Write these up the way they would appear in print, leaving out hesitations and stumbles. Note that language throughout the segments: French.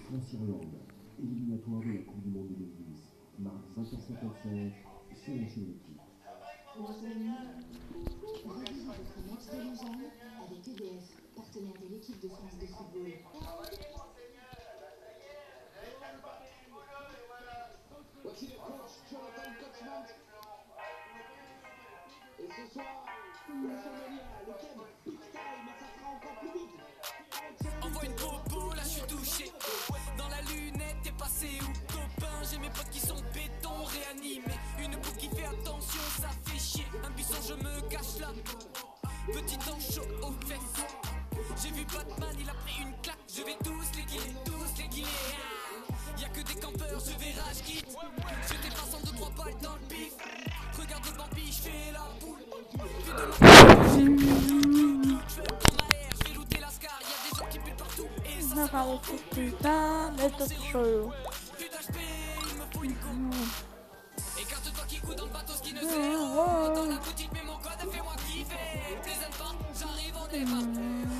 France-Irlande, éliminatoire de la Coupe du Monde 2010. Mardi 20h55, sur la chaîne L'équipe. Revivez votre match de légende avec EDF, partenaire de l'équipe de France de football. Voici le coach Jonathan Kochman. Et ce soir, le Somalia, le Ken, big time, mais ça sera encore plus vite. Envoie une popo, là je suis touché. Dans la lunette, t'es passé où, copain? J'ai mes potes qui sont béton, réanimés. Une boucle qui fait attention, ça fait chier. Un buisson, je me cache là. Petit temps chaud aux fesses. J'ai vu Batman, il a pris une claque. Je vais tous les guiller, Y'a que des campeurs, je vais rage quitte. J'étais passant de 3 balles dans le pif. Regarde le Bambi, je fais la poule. Plus de je vais looter la scar, y'a des gens qui puent partout. Et ça putain, mais tout chaud. plus d'HP, il me faut une coupe. Écarte-toi qui coud dans le bateau, ce qui ne zéro. Dans la boutique, mais mon code, fais-moi kiffer. Plaisante pas, j'arrive en débarque.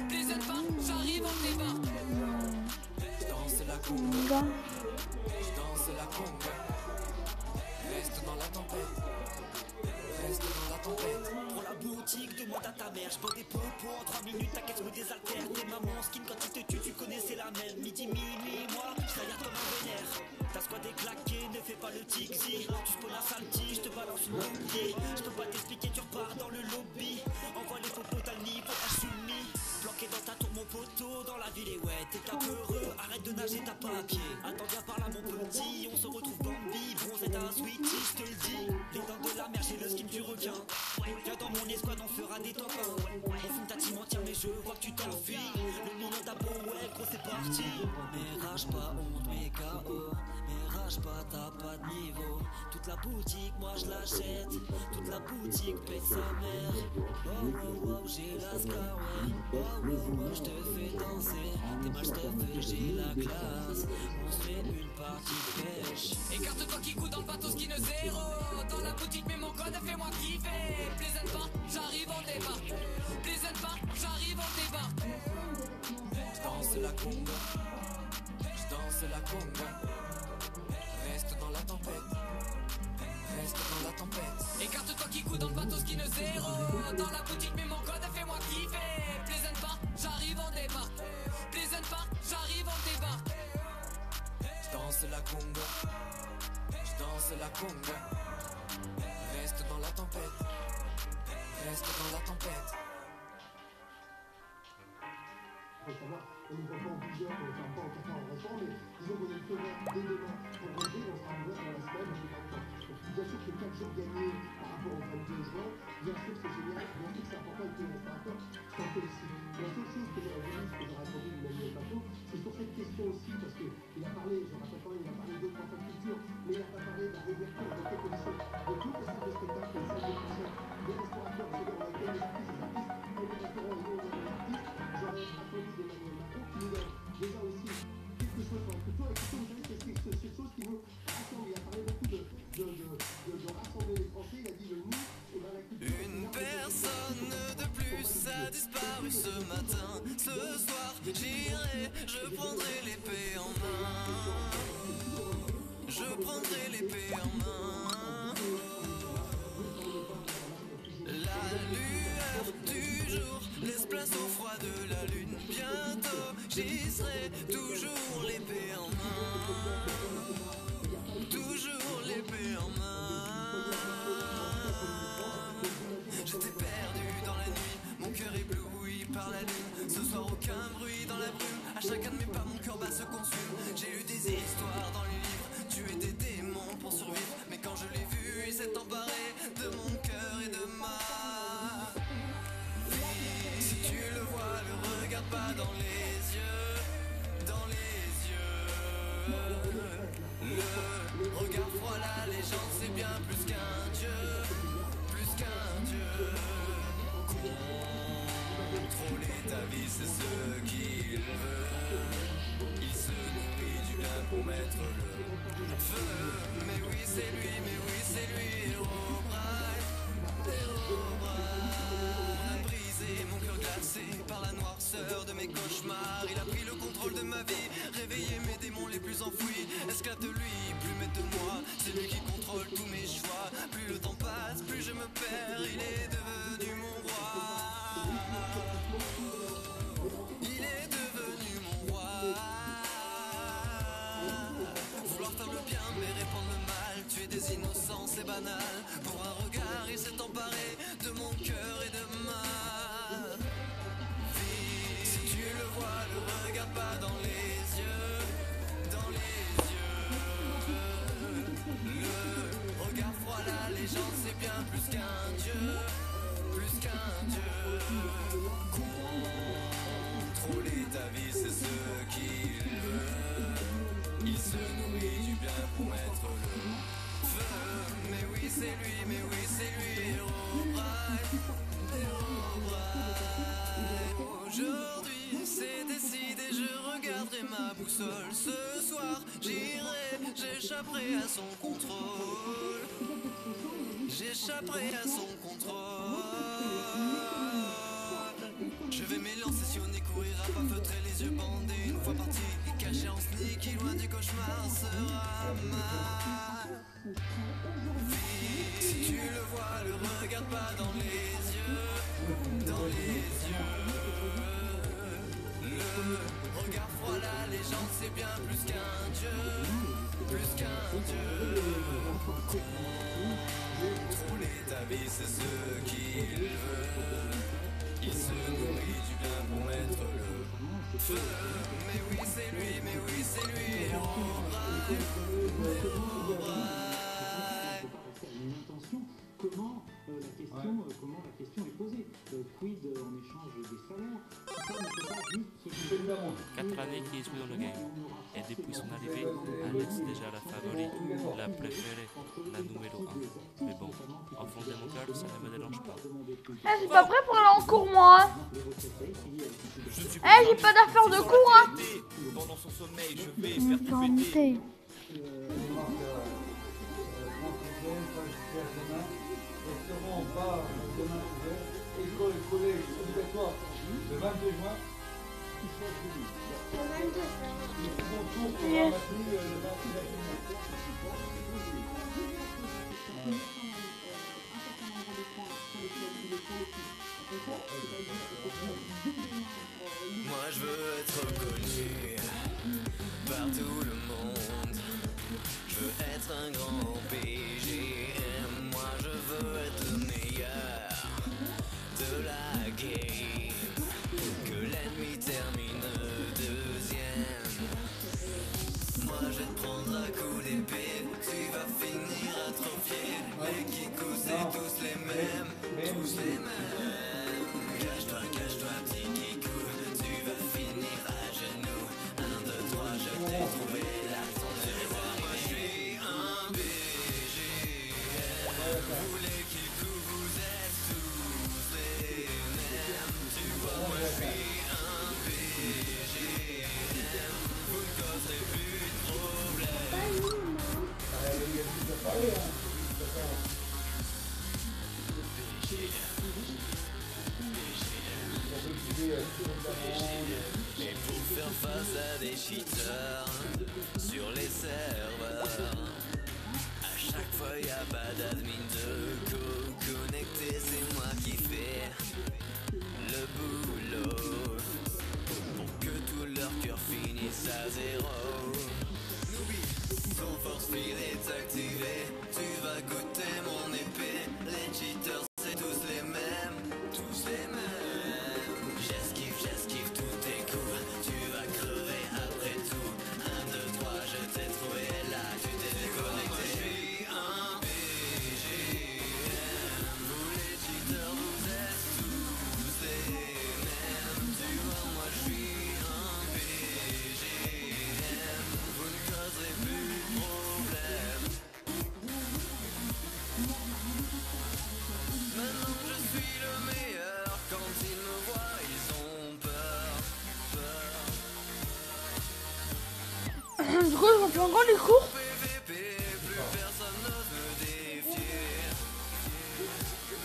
Plaisante pas, j'arrive en débarque. J'danse la conga. J'danse la conga. Reste dans la tempête. Reste dans la tempête. Pour la boutique, demande à ta mère. J'bois des popos en 3 minutes, ta caisse me désaltère. T'es maman skin quand il te tue, tu connais c'est la même. Midi, minuit, moi, j'taillère comme un vénère. Ta squad est claquée, ne fais pas le tic-zi. Tu spawns un salty, j'te balance une bombier. J'peux pas t'expliquer, tu repars dans le lobby. Envoie les popos, t'as le niveau, assumé. Planqué dans ta tour, mon poteau, dans la ville, et ouais, t'es un peu heureux. Arrête de nager, t'as pas à pied. Attends, viens par là, mon petit. On se retrouve Bambi, bronzé, t'as un sweetie, j'te le dis. Les dents de la mer, j'ai le skin du requin. Viens dans mon escouade, on fera des top 1. On fume ta team entière, mais je vois que tu t'enfuis. Le million d'abo, ouais, gros, c'est parti. Mais rage pas, honte, mais KO. Mais rage pas, t'as pas de niveau. Toute la boutique, moi je l'achète. Toute la boutique paye sa mère. Oh, oh, oh, j'ai la scar, ouais. Oh, oh, oh, je te fais danser. T'es mal stuffé, j'ai la classe. On se fait une partie de pêche. Écarte-toi qui coud dans le bateau, ski ne zéro. Dans la boutique, mais mon code, fais-moi kiffer. Plaisante pas, j'arrive en débarque. Plaisante pas, j'arrive en débarque. J'danse la conga. J'danse la conga. Reste dans la tempête. Reste dans la tempête. Écarte-toi qui coud dans le bateau, ski ne zéro. Dans la boutique, mais mon code, fais-moi kiffer. Plaisante pas, j'arrive en débarque. Plaisante pas, j'arrive en débarque. J'danse la conga. J'danse la conga. Reste dans la tempête. Reste dans la tempête. Faut savoir, on ne voit pas en plusieurs, on ne fait pas en 4 ans en restant, mais disons qu'on est le feu vert dès demain pour rentrer, on sera ouvert dans la semaine, on est pas le temps. Bien sûr que 4 jours gagnés par rapport au 22 juin, bien sûr c'est génial, bien sûr que c'est important et que les restaurateurs s'en félicitent. La seule chose que j'aurais voulu, ce que j'aurais répondu de Manuel Pato, c'est sur cette question aussi, parce qu'il a parlé, je rappelle quand même, il a parlé d'autres infrastructures, mais il n'a pas parlé de la réouverture de quelles conditions de toutes les salles de spectacle, les salles de concert, les restaurateurs, c'est-à-dire on accueille les artistes, et les restaurants et nous on accueille les artistes. J'aurais attendu d'Emmanuel Macron qui nous donne déjà aussi quelque chose sur la culture, et surtout vous savez c'est cette chose qui veut rassembler, il a parlé beaucoup de rassembler les Français, il a dit le nous, et dans la culture. Une personne de plus a disparu ce matin. Ce soir, j'irai, je prendrai l'épée en main. Je prendrai l'épée en main. La lueur du jour laisse place au froid de la lune. Bientôt, j'y serai, toujours l'épée en main. Toujours l'épée en main. J'étais perdu dans la nuit, mon cœur ébloui par la lune. Ce soir aucun bruit dans la brume, à chacun de mes pas mon cœur bat se consume. J'ai lu des histoires dans les livres, tuer des démons pour survivre. Mais quand je l'ai vu, il s'est emparé de mon cœur et de ma vie. Si tu le vois, le regarde pas dans les yeux, dans les yeux. Le regard froid, la légende, c'est bien plus qu'un dieu, plus qu'un dieu. Contrôler ta vie, c'est ce qu'il veut. Il se nourrit du bien pour mettre le feu. Mais oui, c'est lui, Herobrine. On a brisé mon cœur glacé par la noirceur de mes cauchemars. Il a pris le contrôle de ma vie, réveillé mes démons lui qui contrôle tous mes choix. Plus le temps passe, plus je me perds. Il est devenu mon roi. Il est devenu mon roi. Vouloir faire le bien mais répandre le mal. Tuer des innocents c'est banal. Pour un regard il s'est emparé de mon cœur et de ma vie. Si tu le vois, le regarde pas dans les yeux. Dans les yeux. Le regard froid, la légende c'est bien plus qu'un dieu. Plus qu'un dieu. Contrôler ta vie c'est ce qu'il veut. Il se nourrit du bien pour mettre le feu. Mais oui c'est lui, mais oui c'est lui. Aujourd'hui c'est décidé, je regarderai ma boussole. Ce soir j'irai, j'échapperai à son contrôle. J'échapperai à son contrôle. Je vais m'élancer, sillonner, courir à pas feutrer, les yeux bandés. Une fois parti, caché en sneaky, loin du cauchemar sera ma vie. Si tu le vois, le regarde pas dans les yeux. Dans les yeux. Le regard froid, la légende c'est bien plus qu'un dieu. Plus qu'un dieu. Contrôler ta vie c'est ce qu'il veut. Il se nourrit du bien pour mettre le feu. Mais oui c'est lui, mais oui c'est lui. Une intention. Comment la question est posée? Quid en échange des salaires? Ça ne peut pas juste se jouer. 4 années qu'il joue dans le game. Et depuis son arrivée, Alex déjà la favorite, la préférée, la numéro 1. Mais bon, en fond de mon cœur, ça ne me dérange pas. Eh, j'ai pas prêt pour aller en cours, moi. Hein. Eh, j'ai pas d'affaires de cours. Hein. Pendant son sommeil, je vais faire tout péter. Restaurant, bar, demain ouvert, école, collège, obligatoire, le 22 juin. Le 22 juin. Le second tour pour la batterie, le 26 juin. Moi je veux être reconnu par tout le monde. Je veux être un grand PGM. Moi je veux être le meilleur de la game. Que l'ennemi termine deuxième. Moi je vais te prendre un coup d'épée. Tu vas finir atrophié. Les kikous c'est tous les mêmes. Tous les mêmes. Cache-toi, petit kikou. Tu vas finir à genoux. 1, 2, 3, je t'ai trouvé là. Moi je suis un BGM. Vous les kikous, vous êtes tous les mêmes. Tu vois, moi je suis un BGM. Vous ne causerez plus de problème. Et pour faire face à des cheaters sur les serveurs, à chaque fois y a pas d'admin de co-connecté, c'est moi qui fais le boulot pour que tout leur cœur finisse à zéro. N'oublie, ton force field est activé, tu vas goûter mon épée. Les cheaters c'est tous les mêmes, tous les mêmes. J'esquive tous tes coups, tu vas crever après tout. 1, 2, 3, je t'ai trouvé là, tu t'es déconnecté. Je suis un BGM, vous les cheaters vous êtes tous les mêmes. Tu vois moi je suis un BGM, vous ne causerez plus de problème. Maintenant que je suis le meilleur, quand ils me voient ils ont peur. Du coup, je reprends encore les cours. PVP, plus personne n'ose me défier.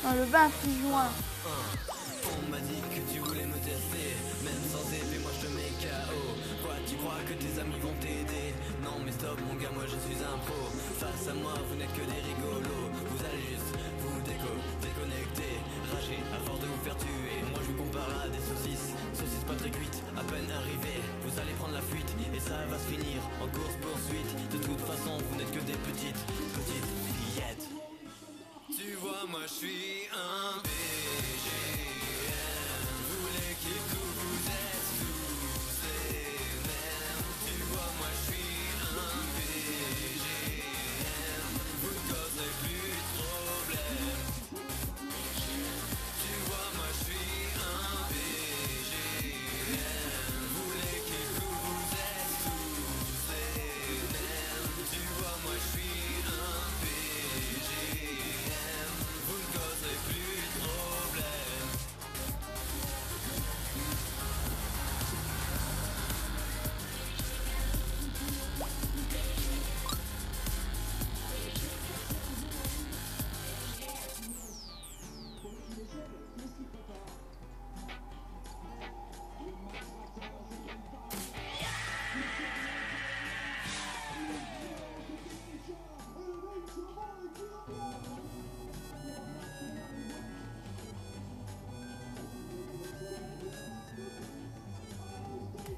Ah, le 26 juin. On m'a dit que tu voulais me tester, même sans épée moi je te mets KO. Quoi tu crois que tes amis vont t'aider? Non mais stop mon gars, moi je suis un pro. Face à moi vous n'êtes que des rigolos. Vous allez juste vous déconnecter, rager à force de vous faire tuer. Moi je vous compare à des saucisses, saucisses pas très cuites, à peine arrivées. Vous allez prendre la fuite et ça va se finir en course poursuite. De toute façon vous n'êtes que des petites fillettes. Tu vois moi je suis un BGM. Vous l'équipe où vous êtes tous les mêmes. Tu vois moi je suis un BGM. Vous ne causerez plus de problème. Tu vois moi je suis un BGM. Vous l'équipe où vous êtes tous les mêmes. Tu vois moi je suis un BGM. Vous ne causerez plus de problème.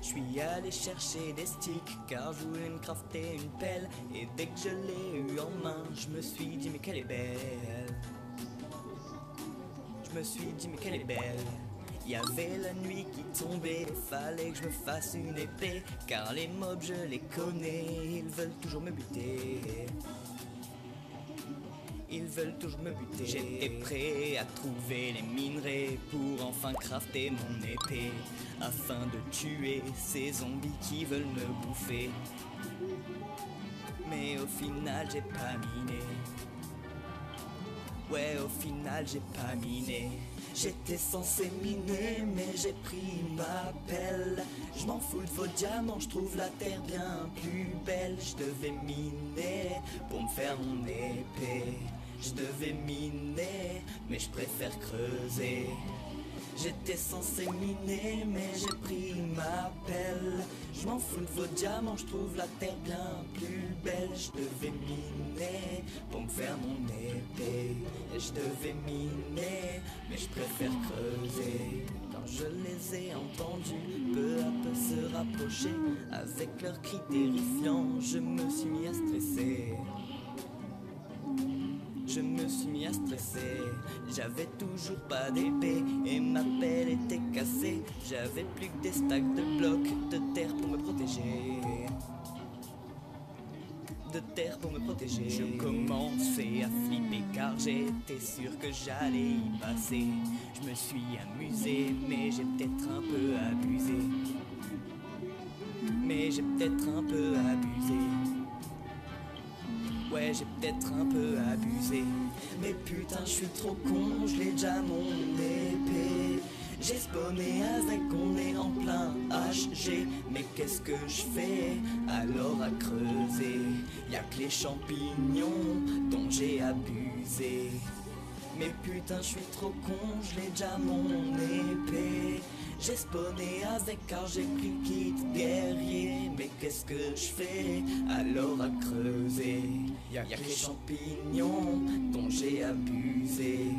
Je suis allé chercher des sticks car je voulais me crafter une pelle. Et dès que je l'ai eu en main, je me suis dit mais qu'elle est belle. Je me suis dit mais qu'elle est belle. Il y avait la nuit qui tombait, fallait que je me fasse une épée. Car les mobs je les connais, ils veulent toujours me buter. Ils veulent toujours me buter. J'étais prêt à trouver les minerais pour enfin crafter mon épée, afin de tuer ces zombies qui veulent me bouffer. Mais au final j'ai pas miné. Ouais, au final j'ai pas miné. J'étais censé miner mais j'ai pris ma pelle. Je m'en fous de vos diamants, je trouve la terre bien plus belle. Je devais miner pour me faire mon épée. Je devais miner mais je préfère creuser. J'étais censé miner mais j'ai pris ma pelle. Je m'en fous de vos diamants, je trouve la terre bien plus belle. Je devais miner pour me faire mon épée. Je devais miner mais je préfère creuser. Quand je les ai entendus peu à peu se rapprocher, avec leurs cris terrifiants, je me suis mis à stresser. Je me suis mis à stresser. J'avais toujours pas d'épée et ma pelle était cassée. J'avais plus que des stacks de blocs de terre pour me protéger. De terre pour me protéger. Je commençais à flipper car j'étais sûr que j'allais y passer. Je me suis amusé mais j'ai peut-être un peu abusé. Mais j'ai peut-être un peu abusé. Ouais, j'ai peut-être un peu abusé. Mais putain, je suis trop con, je l'ai déjà mon épée. J'ai spawné avec, on est en plein HG. Mais qu'est-ce que je fais alors à creuser? Y'a que les champignons dont j'ai abusé. Mais putain, je suis trop con, je l'ai déjà mon épée. J'ai spawné avec car j'ai pris le kit guerrier. Mais qu'est-ce que je fais alors à creuser? Y'a que les champignons dont j'ai abusé.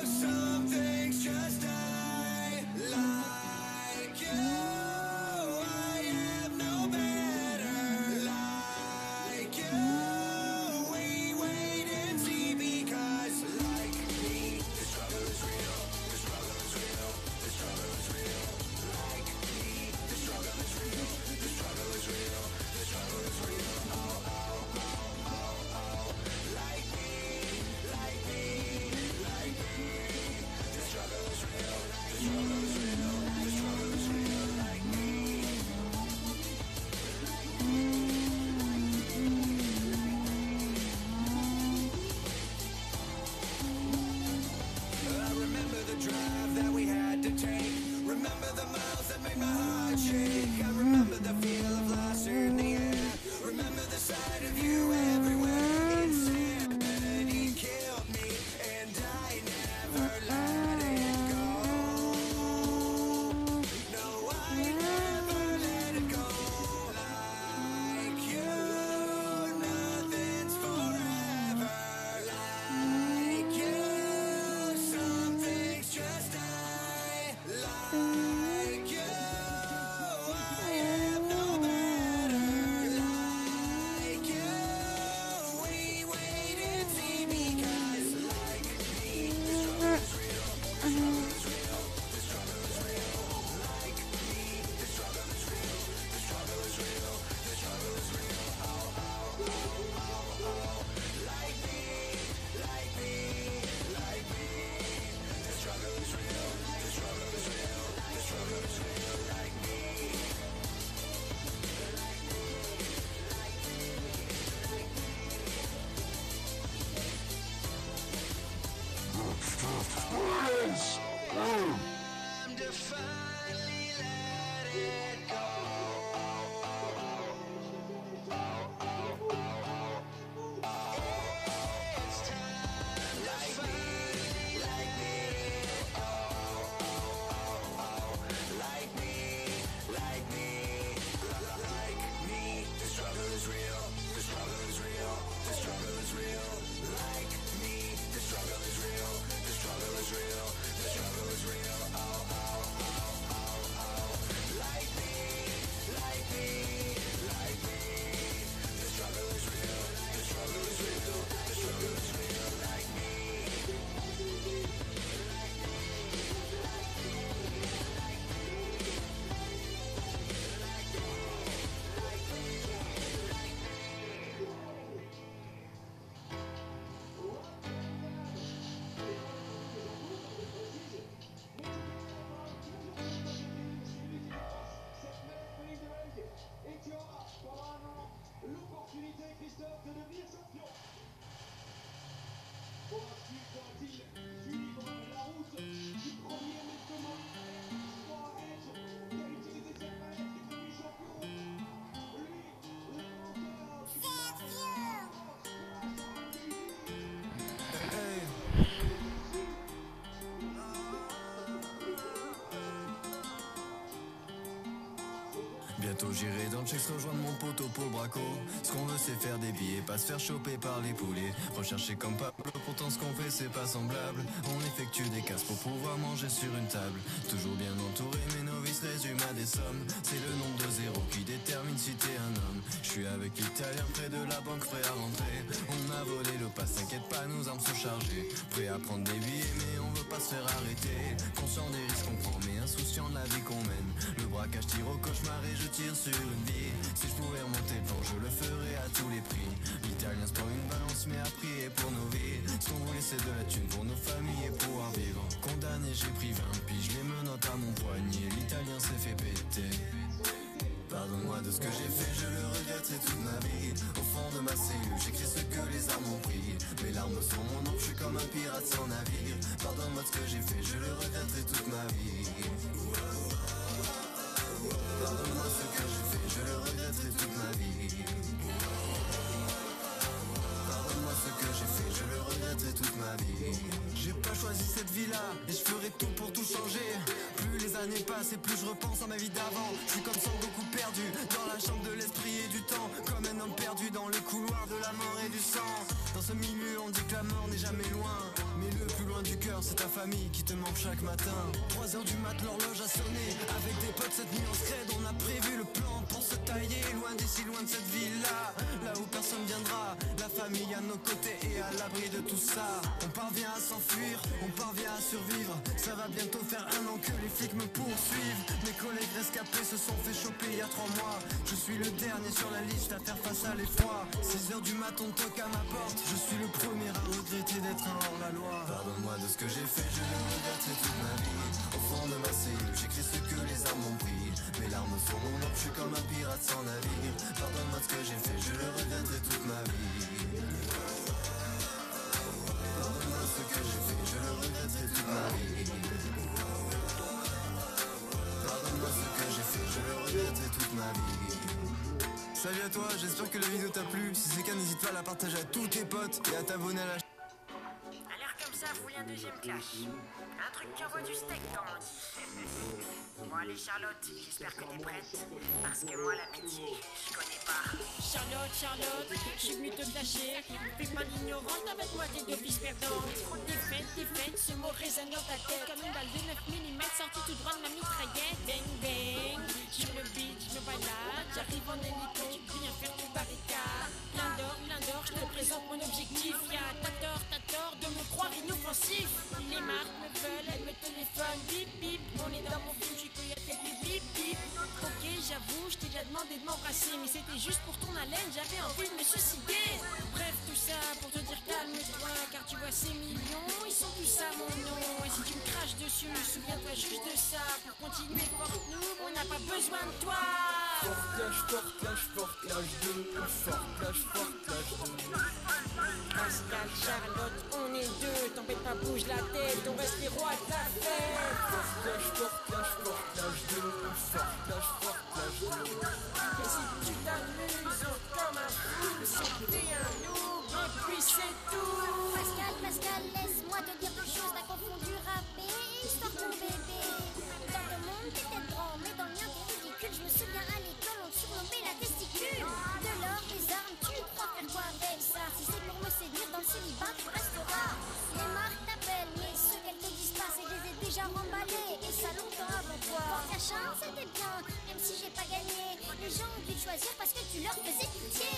Something's just I like. to finally let it go. It's time to finally let me go. Like me, like me, like me. The struggle is real, the struggle is real, the struggle is real. Like me, the struggle is real, the struggle is real, the struggle is real. Oh, oh, oh, oh, oh. Like me, like me, like me. The struggle is real, the struggle is real, the struggle is real. Like me. Et tu auras pendant un an l'opportunité, Christophe, de devenir champion. Pour ensuite, faut-il suivre la route du premier médicament pour un Edge qui a utilisé cette manette, qui est devenu champion. Lui, Bientôt j'irai dans le checks rejoindre mon poteau pour le braco. Ce qu'on veut c'est faire des billets, pas se faire choper par les poulets. Rechercher comme Pablo, pourtant ce qu'on fait c'est pas semblable. On effectue des casses pour pouvoir manger sur une table. Toujours bien entouré, mes novices résument à des sommes. C'est le nombre de zéros qui détermine si t'es un homme. Je suis avec l'Italien près de la banque, prêt à rentrer. On a volé le pass, t'inquiète pas, nos armes sont chargées. Prêt à prendre des billets mais on veut pas se faire arrêter. Conscient des risques qu'on prend mais insouciant de la vie qu'on mène. Le braquage tire au cauchemar et je tire sur une vie. Si je pouvais remonter le temps, je le ferais à tous les prix. L'Italien se prend une balance mais a prié pour nos vies. Ce qu'on voulait c'est de la thune pour nos familles et pouvoir vivre. Condamné j'ai pris 20 piges, les menottes à mon poignet. L'Italien s'est fait péter. Pardonne-moi de ce que j'ai fait, je le regretterai toute ma vie. Au fond de ma cellule, j'écris ce que les armes ont pris. Mes larmes sont mon nom, je suis comme un pirate sans navire. Pardonne-moi de ce que j'ai fait, je le regretterai toute ma vie. Pardonne-moi ce que j'ai fait, je le regretterai toute ma vie. Pardonne-moi ce que j'ai fait, je le regretterai toute ma vie. J'ai pas choisi cette vie-là, et je ferai tout pour tout changer. Plus les années passent et plus je repense à ma vie d'avant. Je suis comme Sangoku perdu, dans la chambre de l'esprit et du temps. Comme un homme perdu dans le couloir de la mort et du sang. Dans ce milieu on dit que la mort n'est jamais loin. Mais le plus loin du cœur c'est ta famille qui te manque chaque matin. 3h du mat l'horloge a sonné. Avec des potes cette nuit en scred on a prévu le plan pour se tailler. Loin d'ici, loin de cette ville-là, là où personne viendra. La famille à nos côtés et à l'abri de tout ça. On parvient à s'enfuir, on parvient à survivre. Ça va bientôt faire un an que les flics me poursuivent. Mes collègues rescapés se sont fait choper il y a 3 mois. Je suis le dernier sur la liste à faire face à l'effroi. 6h du matin on toque à ma porte. Je suis le premier à regretter d'être un hors-la-loi. Pardonne-moi de ce que j'ai fait, je le regretterai toute ma vie. Au fond de ma cellule, j'écris ce que les armes ont pris. Mes larmes sont mon nom, je suis comme un pirate sans navire. Pardonne-moi de ce que j'ai fait, je le regretterai toute ma vie. Pardonne-moi ce que j'ai fait, je le regretterai toute ma vie. Pardonne-moi ce que j'ai fait, je le regretterai toute ma vie. Salut à toi, j'espère que la vidéo t'a plu. Si c'est le cas, n'hésite pas à la partager à tous tes potes et à t'abonner à la chaîne. A l'air comme ça, vous voulez un deuxième clash. Un truc qui envoie du steak, comme on dit. Bon allez Charlotte, j'espère que t'es prête. Parce que moi la pitié, je connais pas. Charlotte, je suis venu te clasher. Fais pas l'ignorante avec moi tes deux fils perdants. Défaite, ce mot résonne dans ta tête. Comme une balle de 9 mm sortie tout droit de ma mitraillette. Bang bang, sur le beat, je me balade. J'arrive en hélico, tu peux rien faire, tu barricades. Plein d'or, je te présente mon objectif. Y'a t'as tort de me croire inoffensif. Les marques me veulent, elles me téléphonent. Bip bip, on est dans mon film, j'y cueille à tête bip bip. Ok, j'avoue, je t'ai déjà demandé de m'embrasser. Mais c'était juste pour ton haleine, j'avais envie de me suicider. Bref, tout ça pour te dire calme-toi. Car tu vois ces millions, ils sont tous à mon nom. Et si tu me craches dessus, souviens-toi juste de ça. Pour continuer porte nous, on n'a pas besoin de toi. Forte lâche 2. Forte lâche 2. Pascal, Charlotte, on est deux. T'embête pas, bouge la tête, on reste les rois de la fête. Forte lâche allez, et ça longtemps avant toi. Pour ta chance, c'était bien, même si j'ai pas gagné. Les gens ont dû te choisir parce que tu leur faisais pitié.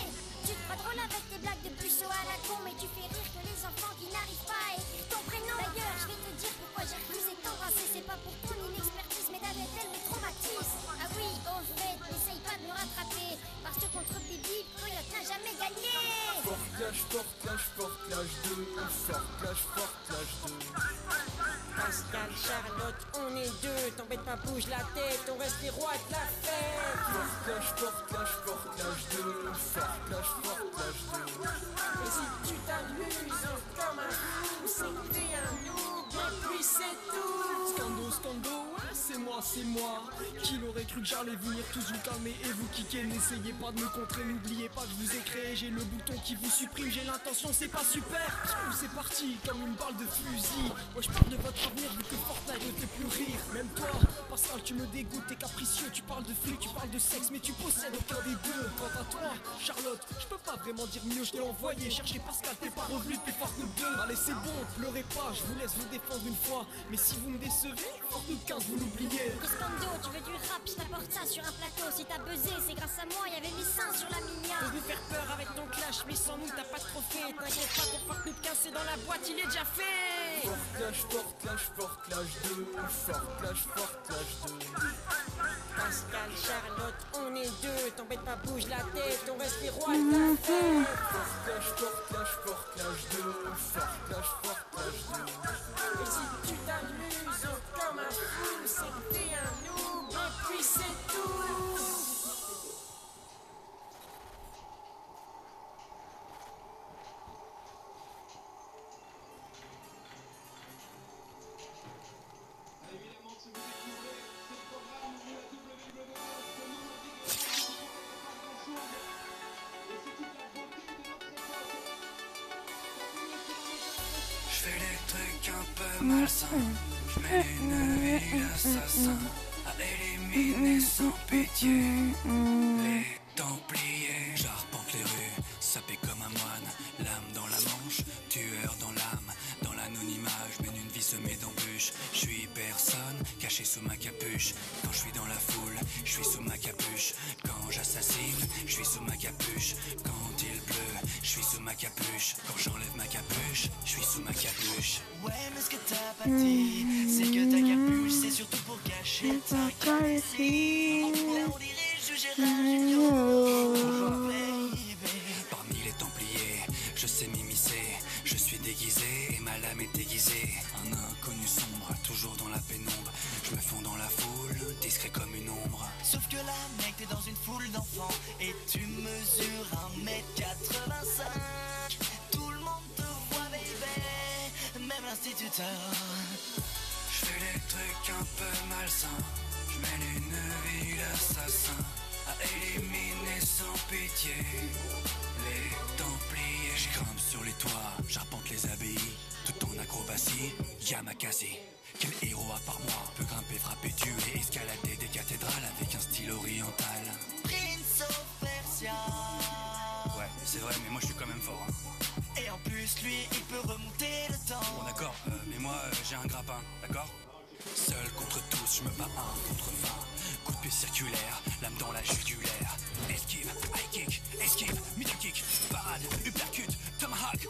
Tu te crois drôle avec tes blagues de puceau à la con, mais tu fais rire que les enfants qui n'arrivent pas à écrire ton prénom. D'ailleurs, je vais te dire pourquoi j'ai refusé de t'embrasser. C'est pas pour ton inexpertise, mais ta elle me traumatise. Ah oui, au fait, n'essaye pas de me rattraper, parce que contre Bibi, Coyote n'a jamais gagné. Forclage 2, forclage 2. Pascal, Charlotte, on est deux. T'embête pas, bouge la tête, on reste les rois de la fête. Forclage 2, forclage 2. Et si tu t'amuses comme un fou, c'est que t'es un noob, et puis c'est tout. Scando, ouais, c'est moi. Qui l'aurait cru que j'allais venir tous vous calmer et vous kicker. N'essayez pas de me contrer, n'oubliez pas que je vous ai créé. J'ai le bouton qui vous supprime, j'ai l'intention, c'est pas super. C'est parti, comme une balle de fusil. Moi je parle de votre avenir vu que Fortnite ne fait plus rire. Même toi, Pascal, tu me dégoûtes, t'es capricieux. Tu parles de flics, tu parles de sexe, mais tu possèdes aucun des deux. Quant à toi, Charlotte, je peux pas vraiment dire mieux, je t'ai envoyé chercher Pascal, t'es pas revenu, t'es fort que deux. Allez c'est bon, pleurez pas, je vous laisse vous défendre une fois. Mais si vous me décevez, fort de 15 vous l'oubliez. Scando, tu veux du rap, je t'apporte ça sur un plateau. Si t'as buzzé, c'est grâce à moi, y'avait mis ça sur la migna. Tu veux nous faire peur avec ton clash, mais sans nous t'as pas de trophée. T'inquiète pas, ton Fortnite 15 c'est dans la boîte, il est déjà fait. Forclage 2, forclage 2. Pascal, Charlotte, on est deux. T'embête pas, bouge la tête, on reste les rois de la fête. Forclage 2, forclage 2. Et si tu t'amuses comme un fou, c'est que t'es un noob, et puis c'est tout. Je fais des trucs un peu malsains. Je mets une ville assassin à éliminer sans pitié les Templiers. J'arpente les rues, sapé comme un moine, l'âme dans la manche, tueur dans l'âme. Dans l'anonymat, je mène une vie semée d'embûches. Je suis personne, caché sous ma capuche. Quand je suis dans la foule, je suis sous ma capuche. Quand j'assassine, je suis sous ma capuche. Quand il pleut, je suis sous ma capuche. Quand j'enlève ma capuche, je suis sous ma capuche. Ouais, mais ce que t'as pas dit, c'est que ta capuche, c'est surtout pour cacher ta calvitie. Là, on dirait juger un junior. Parmi les Templiers, je sais m'immiscer. Je suis déguisé et ma lame est aiguisée. Un inconnu sombre, toujours dans la pénombre. Je me fonds dans la foule, discret comme une ombre. Sauf que là, mec, t'es dans une foule d'enfants et tu mesures 1m85. Tout le monde te voit, baby, même l'instituteur. Je fais des trucs un peu malsains. Je mène une vie d'assassin à éliminer sans pitié les Templiers. Je grimpe sur les toits, j'arpente les abbayes. Tout en acrobatie, Yamakasi. Quel héros à part moi peut grimper, frapper, tuer, escalader des cathédrales avec un style oriental. Prince of Persia. Ouais, c'est vrai, mais moi je suis quand même fort. Et en plus, lui, il peut remonter le temps. Bon d'accord, mais moi j'ai un grappin, d'accord? Seul contre tous, je me bats 1 contre 20. Coup de pied circulaire, lame dans la jugulaire. Esquive, high kick, esquive, middle kick, parade, uppercut, tomahawk.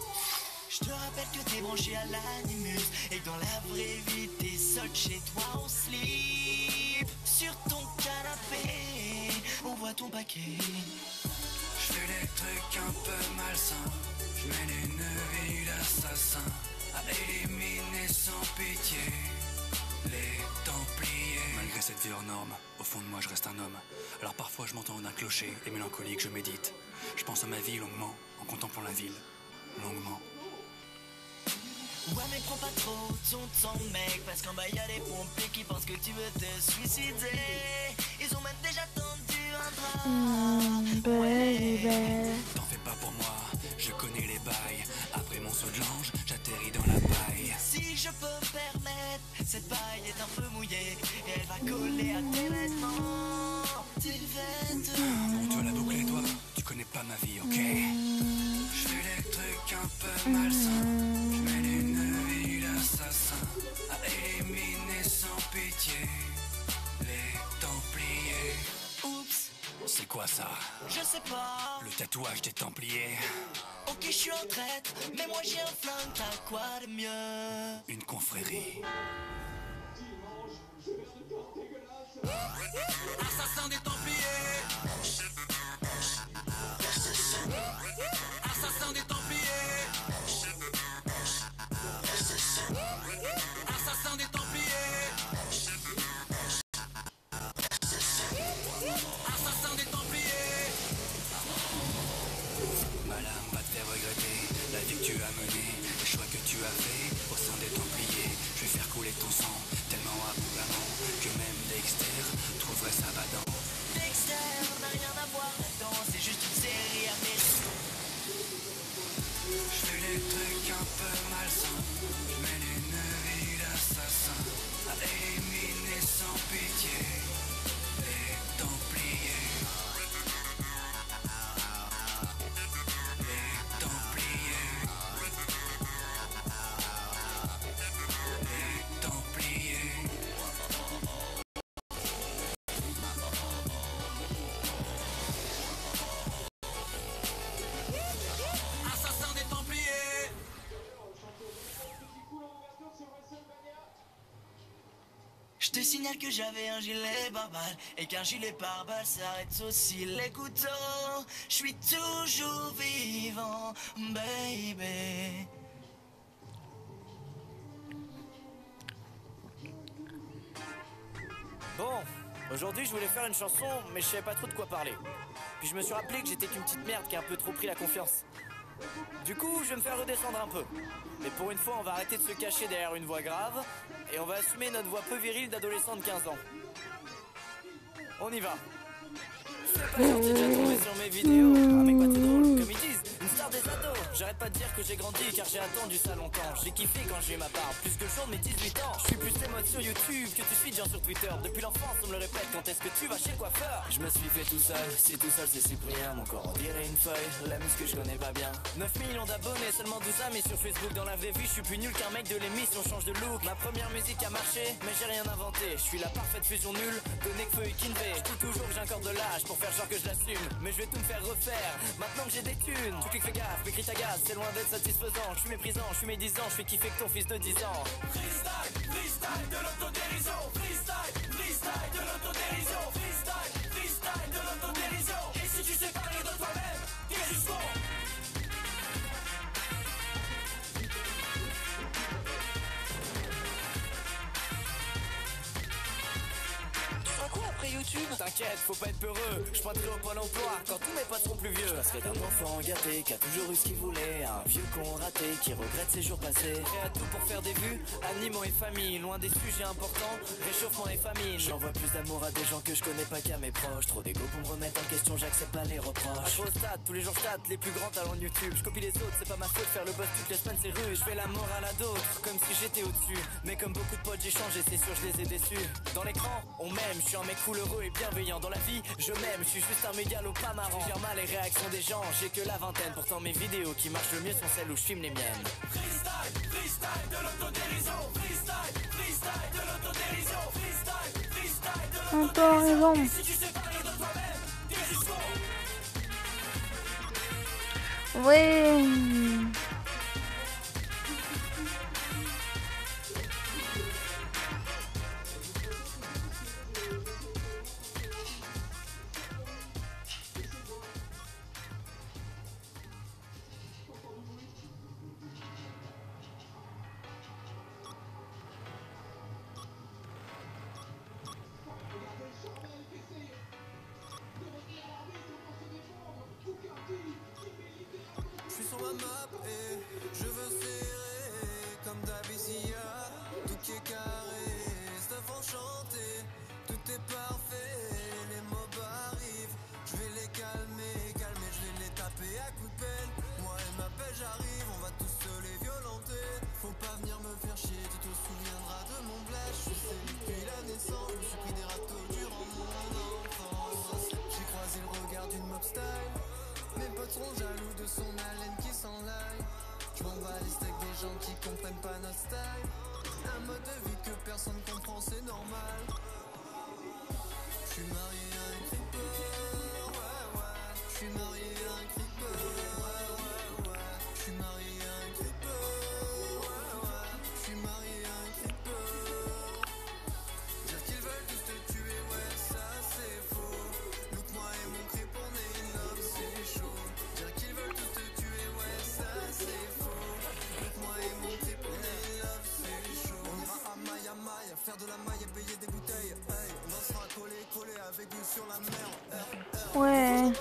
Je te rappelle que t'es branché à l'animus et que dans la vraie vie t'es seul chez toi en slip. Sur ton canapé, on voit ton paquet. Je fais des trucs un peu malsains. Je mène une vie d'assassin à éliminer sans pitié les Templiers. Malgré cette vie hors norme, au fond de moi je reste un homme. Alors parfois je m'entends d'un clocher et mélancolique je médite. Je pense à ma vie longuement, en contemplant la ville, longuement. Ouais, mais prends pas trop ton temps, mec, parce qu'en bas y'a des pompiers qui pensent que tu veux te suicider. Ils ont même déjà tendu un drap. Ouais. T'en fais pas pour moi, je connais les bails. Après mon saut de l'ange, j'atterris dans la paille. Si je peux me permettre, cette paille est un peu mouillée et elle va coller à tes vêtements. Tes vêtements. Bon, tu vas la boucler, toi, tu connais pas ma vie, ok? Je fais des trucs un peu malsains. Je mène une vie d'assassin à éliminer sans pitié, les Templiers. Oups, C'est quoi ça? je sais pas. Le tatouage des Templiers. Ok, je suis en traître, mais moi j'ai un flingue, t'as quoi de mieux? Une confrérie. Assassin des Templiers. Assassin des Templiers. Assassin des Templiers. Assassin des Templiers. Ma lame va te faire regretter la vie que tu as menée, les choix que tu as fait au sein des Templiers. Je vais faire couler ton sang tellement abondamment que même Dexter trouverait ça badant. Dexter n'a rien à voir là-dedans, c'est juste une série américaine. Je fais les trucs un peu malsains, je mène une vie d'assassin à éliminer sans pitié les Templiers. Les Templiers. Les Templiers. Assassin des Templiers. Je te signale que j'avais un gilet pare-balles et qu'un gilet pare-balles s'arrête aussi les couteaux. Je suis toujours vivant, baby. Bon, aujourd'hui je voulais faire une chanson, mais je savais pas trop de quoi parler. Puis je me suis rappelé que j'étais qu'une petite merde qui a un peu trop pris la confiance. Du coup, je vais me faire redescendre un peu. Mais pour une fois, on va arrêter de se cacher derrière une voix grave et on va assumer notre voix peu virile d'adolescent de 15 ans. On y va. C'est pas sûr, t'es déjà tombé sur mes vidéos. Ah mec, pas t'es drôle, comme ils disent, une star des ados. J'arrête pas de dire que j'ai grandi car j'ai attendu ça longtemps. J'ai kiffé quand j'ai eu ma part, plus que le jour de mes 18 ans. Je suis plus les modes sur YouTube que tu suis de gens sur Twitter. Depuis l'enfance on me le répète, quand est-ce que tu vas chez le coiffeur? Je me suis fait tout seul, si tout seul c'est Cyprien. Mon corps on dirait une feuille, la musique que je connais pas bien. 9 millions d'abonnés, seulement 12 amis sur Facebook. Dans la vraie vie je suis plus nul qu'un mec de l'émission, change de look. Ma première musique a marché, mais j'ai rien inventé. Je suis la parfaite fusion nulle de Nekfeu et Kinvey. Je dis toujours que j'ai encore de l'âge pour faire genre que je l'assume, mais je vais tout me faire refaire maintenant que j'ai des thunes. Tu cliques, fais gaffe, m'écris ta gaz, c'est loin d'être satisfaisant. Je suis méprisant, je suis médisant, je fais kiffer que ton fils de 10 ans. Freestyle, freestyle de l'autodérision. Freestyle, freestyle de l'autodérision. Freestyle, freestyle de l'autodérision. Et si tu sais pas rire de toi-même, t'es juste con. À quoi après YouTube? T'inquiète, faut pas être peureux. Je pointerai au Pôle emploi quand tous mes potes seront plus vieux. Je passerai d'un enfant gâté qui a toujours eu ce qu'il voulait à un vieux con raté qui regrette ses jours passés. Prêt à tout pour faire des vues, animaux et famille, loin des sujets importants, réchauffement et famine. J'envoie plus d'amour à des gens que je connais pas qu'à mes proches. Trop d'ego pour me remettre en question, j'accepte pas les reproches. Au stade, tous les jours je tâte les plus grands talents de YouTube. Je copie les autres, c'est pas ma faute, faire le boss toutes les semaines c'est rude. Je fais la morale à d'autres, comme si j'étais au-dessus. Mais comme beaucoup de potes j'ai changé, c'est sûr je les ai déçus. Dans l'écran, on m'aime, je suis un mec cool, heureux et bienveillant. Dans la vie, je m'aime, je suis juste un mégalo pas marrant. Je gère mal les réactions des gens, j'ai que la vingtaine. Pourtant mes vidéos qui marchent le mieux sont celles où je filme les miennes. Freestyle, freestyle de l'autodérision. Freestyle, freestyle de l'autodérision. Freestyle, freestyle de Encore raison. Et si tu sais pas rire de toi-même, t'es juste con. Oui. Je suis sur ma map et je veux serrer comme d'Abyssinia. Tout qui est carré, stuff enchanté, tout est parfait. Les mobs arrivent, je vais les calmer, je vais les taper à coups de pelle. Moi et ma pelle j'arrive, on va tous se les violenter. Faut pas venir me faire chier, tu te souviendras de mon blast. Je sais depuis la naissance, je me suis pris des râteaux durant mon enfance. J'ai croisé le regard d'une mob style. Mes potes seront jaloux de son haleine qui s'enlaille. Je m'en bats les steaks des gens qui comprennent pas notre style. Un mode de vie que personne comprend, c'est normal. suis marié à un creeper, ouais, ouais. Je suis marié à un creeper, ouais, ouais, ouais. Je suis marié à un creeper, ouais, ouais. Je suis marié à un creeper. Dire qu'ils veulent tous te tuer, ouais, ça c'est faux. Look, moi et mon creep, on est in love, c'est chaud. Dire qu'ils veulent tous te tuer, ouais, ça c'est faux. Look, moi et mon creep, on est in love, c'est chaud. On ira à Maille, faire de la maille et payer des bouteilles. Hey, on dansera collé avec vous sur la mer. Ouais.